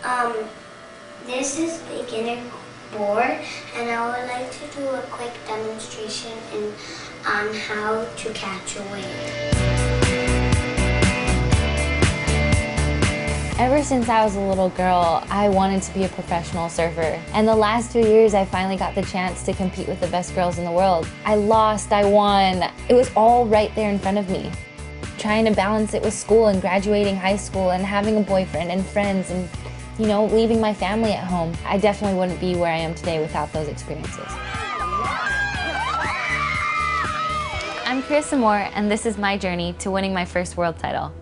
Um, this is beginner board, and I would like to do a quick demonstration on how to catch a wave. Ever since I was a little girl, I wanted to be a professional surfer. And the last 2 years, I finally got the chance to compete with the best girls in the world. I lost, I won. It was all right there in front of me. Trying to balance it with school and graduating high school and having a boyfriend and friends and, you know, leaving my family at home. I definitely wouldn't be where I am today without those experiences. I'm Carissa Moore, and this is my journey to winning my first world title.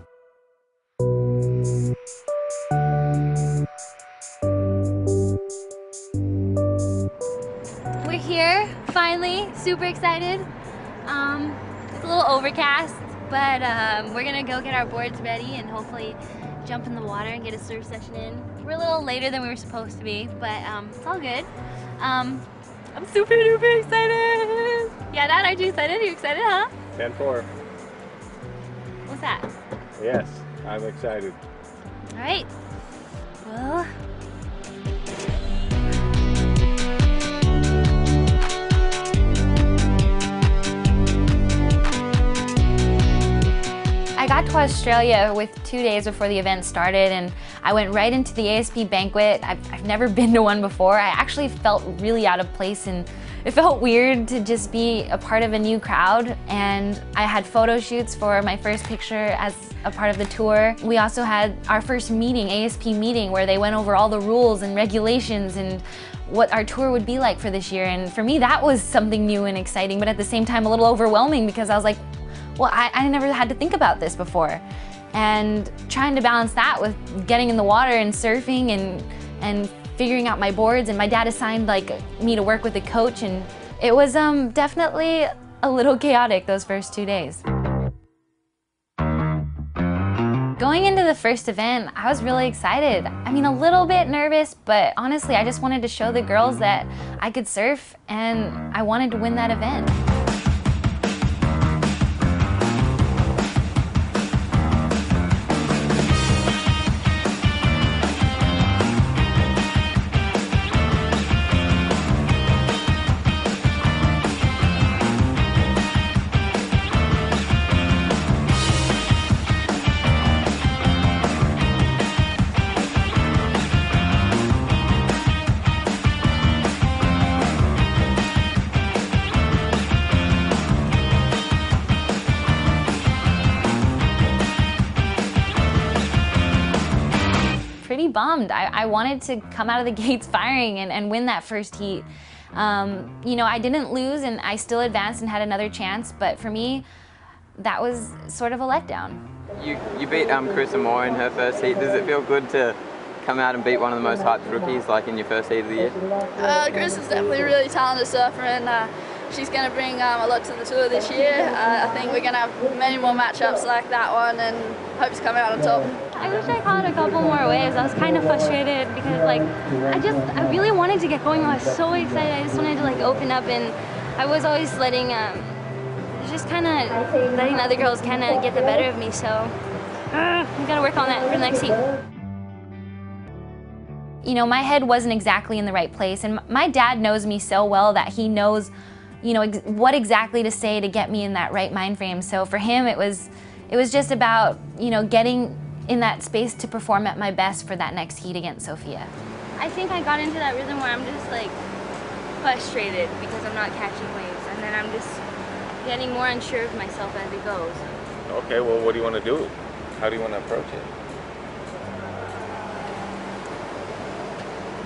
We're here, finally, super excited. It's a little overcast, but we're gonna go get our boards ready and hopefully jump in the water and get a surf session in. We're a little later than we were supposed to be, but it's all good. I'm super duper excited! Yeah, Dad, aren't you excited? Are you excited, huh? 10-4. What's that? Yes, I'm excited. All right, well, I got to Australia with 2 days before the event started, and I went right into the ASP banquet. I've never been to one before. I actually felt really out of place, and it felt weird to just be a part of a new crowd. And I had photo shoots for my first picture as a part of the tour. We also had our first meeting, ASP meeting, where they went over all the rules and regulations and what our tour would be like for this year. And for me, that was something new and exciting, but at the same time a little overwhelming, because I was like, well, I never had to think about this before. And trying to balance that with getting in the water and surfing and figuring out my boards, and my dad assigned me to work with a coach, and it was definitely a little chaotic those first 2 days. Going into the first event, I was really excited. I mean, a little bit nervous, but honestly, I just wanted to show the girls that I could surf, and I wanted to win that event. Pretty bummed. I wanted to come out of the gates firing and win that first heat. You know, I didn't lose, and I still advanced and had another chance, but for me, that was sort of a letdown. You beat Carissa Moore in her first heat. Does it feel good to come out and beat one of the most hyped rookies like in your first heat of the year? Carissa's definitely a really talented surfer, and she's going to bring a lot to the tour this year. I think we're going to have many more matchups like that one, and hope to come out on top. I wish I caught a couple more waves. I was kind of frustrated because I really wanted to get going. I was so excited. I just wanted to open up, and I was always letting the other girls kind of get the better of me. So we got to work on that for the next heat. You know, my head wasn't exactly in the right place, and my dad knows me so well that he knows, you know, what exactly to say to get me in that right mind frame. So for him, it was just about, you know, getting in that space to perform at my best for that next heat against Sophia. I think I got into that rhythm where I'm just frustrated because I'm not catching waves, and then I'm just getting more unsure of myself as it goes. Okay, well, what do you want to do? How do you want to approach it?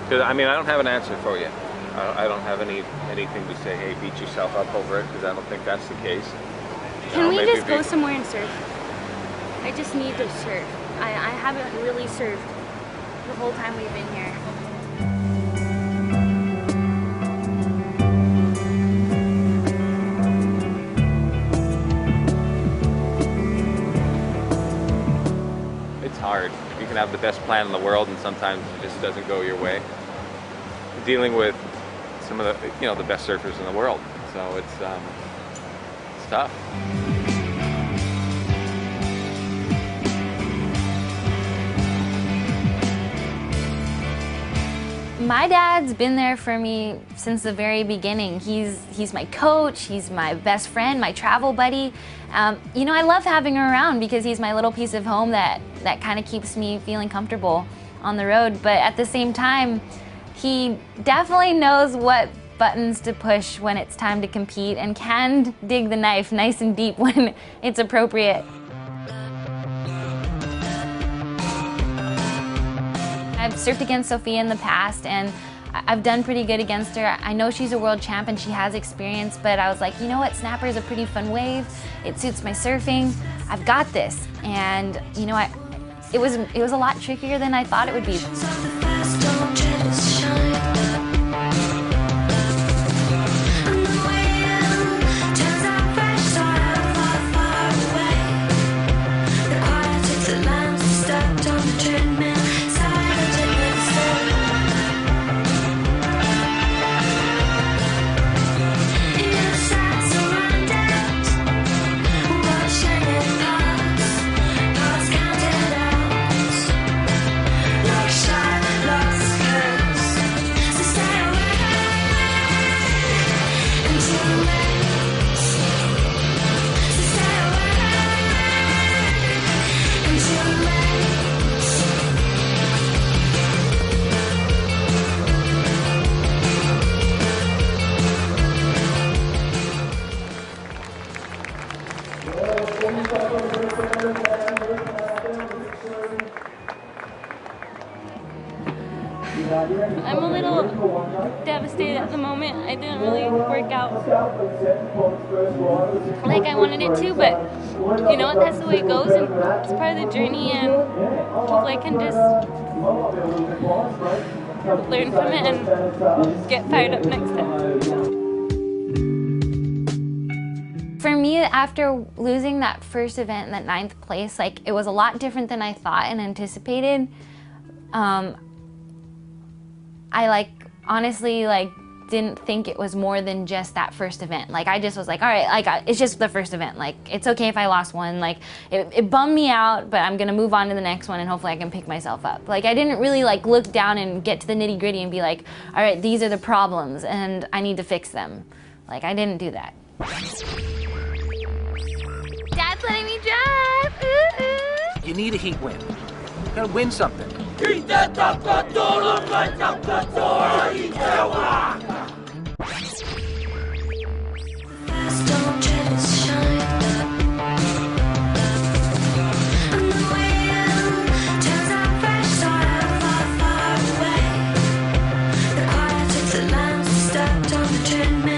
Because, I mean, I don't have an answer for you. I don't have anything to say, hey, beat yourself up over it, because I don't think that's the case. Can we just go somewhere and surf? I just need to surf. I haven't really surfed the whole time we've been here. It's hard. You can have the best plan in the world, and sometimes it just doesn't go your way. Dealing with some of the, you know, the best surfers in the world, so it's tough. My dad's been there for me since the very beginning. He's my coach, he's my best friend, my travel buddy. You know, I love having him around because he's my little piece of home that kind of keeps me feeling comfortable on the road. But at the same time, he definitely knows what buttons to push when it's time to compete and can dig the knife nice and deep when it's appropriate. I've surfed against Sophia in the past and I've done pretty good against her. I know she's a world champ and she has experience, but I was like, you know what, snapper is a pretty fun wave. It suits my surfing. I've got this. And you know, it was a lot trickier than I thought it would be. I'm a little devastated at the moment. I didn't really work out like I wanted it to, but you know what, that's the way it goes and it's part of the journey, and hopefully I can just learn from it and get fired up next time. For me, after losing that first event in that 9th place, like, it was a lot different than I thought and anticipated. I honestly didn't think it was more than just that first event. Like, I just was like, all right, it's just the first event. Like, it's okay if I lost one. Like, it bummed me out, but I'm gonna move on to the next one and hopefully I can pick myself up. Like, I didn't really look down and get to the nitty gritty and be like, all right, these are the problems and I need to fix them. Like, I didn't do that. Dad's letting me drive. Ooh, ooh. You need a heat win. You gotta win something. The quiet takes the lines, stepped on the treadmill.